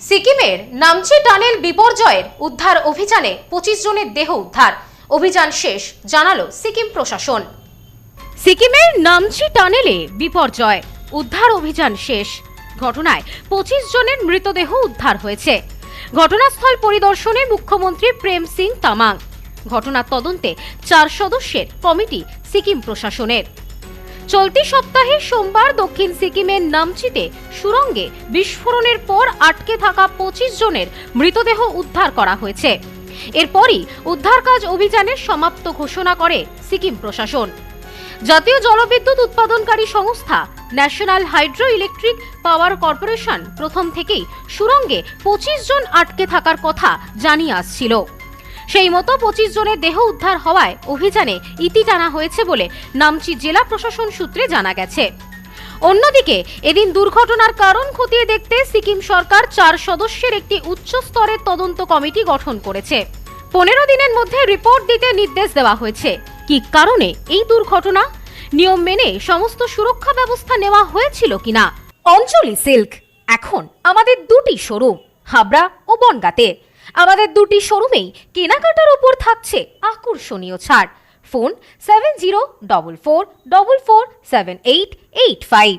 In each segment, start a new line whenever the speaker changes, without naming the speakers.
সিকিমের নামচি টানেল বিপর্যয়ের উদ্ধার অভিযানে 25 জনের দেহ উদ্ধার। অভিযান শেষ, জানালো সিকিম প্রশাসন। সিকিমের নামচি টানেলে বিপর্যয়, উদ্ধার অভিযান শেষ। ঘটনায় 25 জনের মৃতদেহ উদ্ধার হয়েছে। ঘটনাস্থল পরিদর্শনে মুখ্যমন্ত্রী প্রেম সিং তামাং। ঘটনার তদন্তে 4 সদস্যের কমিটি সিকিম প্রশাসনের। চলতি সপ্তাহে সোমবার দক্ষিণ সিকিমের নামচিতে সুড়ঙ্গে বিস্ফোরণের পর আটকে থাকা 25 জনের মৃতদেহ উদ্ধার করা হয়েছে। এরপরই উদ্ধার কাজ অভিযানের সমাপ্ত ঘোষণা করে সিকিম প্রশাসন। জাতীয় জলবিদ্যুৎ উৎপাদনকারী সংস্থা national hydro electric power corporation প্রথম থেকেই সুড়ঙ্গে 25 জন আটকে থাকার কথা জানিয়ে আসছিল। সেই মতো 25 জনের দেহ উদ্ধার হওয়ায় অভিযানে ইতি টানা হয়েছে বলে নামচি জেলা প্রশাসন সূত্রে জানা গেছে। অন্যদিকে এদিন দুর্ঘটনার কারণ খতিয়ে দেখতে সিকিম সরকার 4 সদস্যের একটি উচ্চ স্তরের তদন্ত কমিটি গঠন করেছে। 15 দিনের মধ্যে রিপোর্ট দিতে নির্দেশ দেওয়া হয়েছে। কি কারণে এই দুর্ঘটনা, নিয়ম মেনে সমস্ত সুরক্ষা ব্যবস্থা নেওয়া হয়েছিল কিনা। অঞ্জলি সিল্ক এখন আমাদের 2টি শোরুম, হাবড়া ও বনগাঁতে। আমাদের 2টি শোরুমেই কেনাকাটার উপর থাকছে আকর্ষণীয় ছাড়। ফোন 7044447885।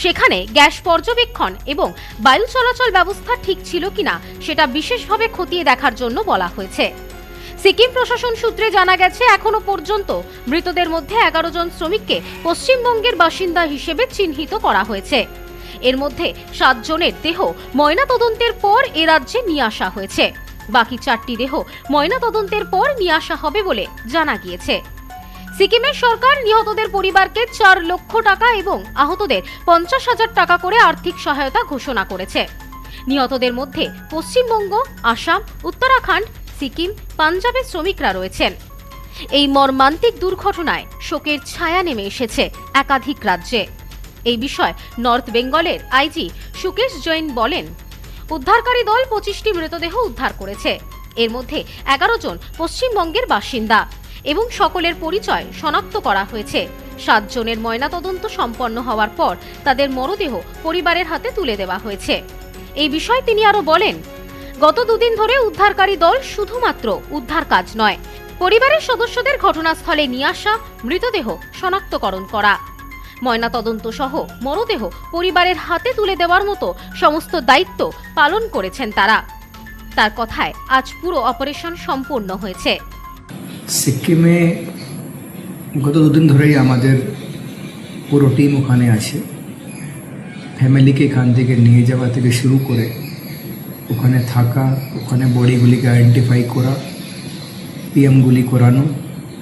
সেখানে গ্যাস পর্যবেক্ষণ এবং বায়ু চলাচল ব্যবস্থা ঠিক ছিল কিনা সেটা বিশেষভাবে খতিয়ে দেখার জন্য বলা হয়েছে। সিকিম প্রশাসন সূত্রে জানা গেছে, এখনো পর্যন্ত মৃতদের মধ্যে 11 জন শ্রমিককে পশ্চিমবঙ্গের বাসিন্দা হিসেবে চিহ্নিত করা হয়েছে। এর মধ্যে 7 জনের দেহ ময়নাতদন্তের পর এ রাজ্যে নিয়ে আসা হয়েছে। বাকি 4টি দেহ ময়নাতদন্তের পর নিয়ে আসা হবে বলে জানা গিয়েছে। সিকিমের সরকার নিহতদের পরিবারকে 4 লক্ষ টাকা এবং আহতদের 50,000 টাকা করে আর্থিক সহায়তা ঘোষণা করেছে। নিহতদের মধ্যে পশ্চিমবঙ্গ, আসাম, উত্তরাখণ্ড, সিকিম, পাঞ্জাবের শ্রমিকরা রয়েছেন। এই মর্মান্তিক দুর্ঘটনায় শোকের ছায়া নেমে এসেছে একাধিক রাজ্যে। এই বিষয়ে নর্থ বেঙ্গলের আইজি সুকেশ জৈন বলেন, উদ্ধারকারী দল 25টি মৃতদেহ উদ্ধার করেছে। এর মধ্যে 11 জন পশ্চিমবঙ্গের বাসিন্দা এবং সকলের পরিচয় শনাক্ত করা হয়েছে। 7 জনের ময়নাতদন্ত সম্পন্ন হওয়ার পর তাদের মরদেহ পরিবারের হাতে তুলে দেওয়া হয়েছে। এই বিষয়ে তিনি আরো বলেন, গত 2 দিন ধরে উদ্ধারকারী দল শুধুমাত্র উদ্ধার কাজ নয়, পরিবারের সদস্যদের ঘটনাস্থলে নিয়ে আসা, মৃতদেহ শনাক্তকরণ করা, ময়নাতদন্ত সহ মরদেহ পরিবারের হাতে তুলে দেওয়ার মতো সমস্ত দায়িত্ব পালন করেছেন তারা। তার কথায় আজ পুরো অপারেশন সম্পূর্ণ হয়েছে।
সিকিমে গত 2 দিন ধরেই আমাদের পুরো টিম ওখানে আছে। ফ্যামিলিকে এখান থেকে নিয়ে যাওয়া থেকে শুরু করে ওখানে থাকা, ওখানে বডিগুলিকে আইডেন্টিফাই করা, পিএমগুলি করানো,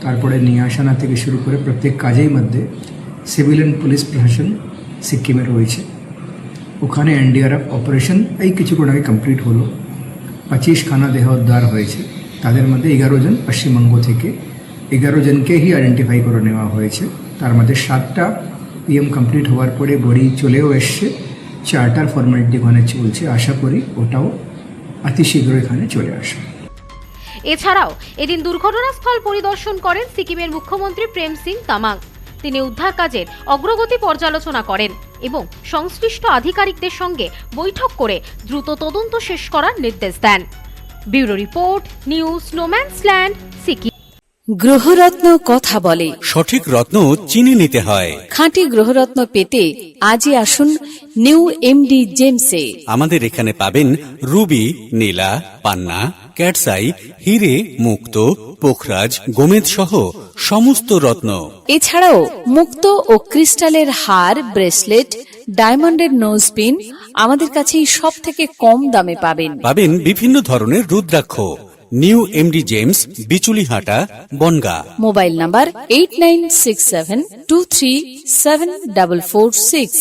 তারপরে নিয়ে আসানা থেকে শুরু করে প্রত্যেক কাজের মধ্যে সিভিলিয়ান পুলিশ প্রশাসন সিকিমে রয়েছে। ওখানে এনডিআরএফ অপারেশন এই কিছুক্ষণ আগে কমপ্লিট হলো। 25 খানা দেহ উদ্ধার হয়েছে। তাদের মধ্যে 11 জন পশ্চিমবঙ্গ থেকে, 11 জনকেই আইডেন্টিফাই করে নেওয়া হয়েছে। তার মধ্যে 7টা পিএম কমপ্লিট হওয়ার পরে বডি চলেও এসছে। 4টার ফর্মালিটি ওখানে চলছে। আশা করি ওটাও অতি শীঘ্র এখানে চলে আসবে।
এছাড়াও এদিন দুর্ঘটনাস্থল পরিদর্শন করেন সিকিমের মুখ্যমন্ত্রী প্রেম সিং তামাং। তিনি উদ্ধার কাজের অগ্রগতি পর্যালোচনা করেন এবং সংশ্লিষ্ট আধিকারিকদের সঙ্গে বৈঠক করে দ্রুত তদন্ত শেষ করার নির্দেশ দেন। Bureau report, news no man's land, Sikkim.
গ্রহরত্ন কথা বলে,
সঠিক রত্ন চিনি নিতে হয়।
খাঁটি গ্রহরত্ন পেতে আজই আসুন নিউ এমডি জেমসে।
আমাদের এখানে পাবেন রুবি, নীলা, পান্না, ক্যাটসাই, হিরে, মুক্ত, পোখরাজ, গোমেদ সহ সমস্ত রত্ন।
এছাড়াও মুক্ত ও ক্রিস্টালের হার, ব্রেসলেট, ডায়মন্ডের নোজপিন আমাদের কাছেই সব থেকে কম দামে পাবেন।
পাবেন বিভিন্ন ধরনের rudraksha. New MD gems, Bichulihata, Bangaon.
Mobile number 8967237446।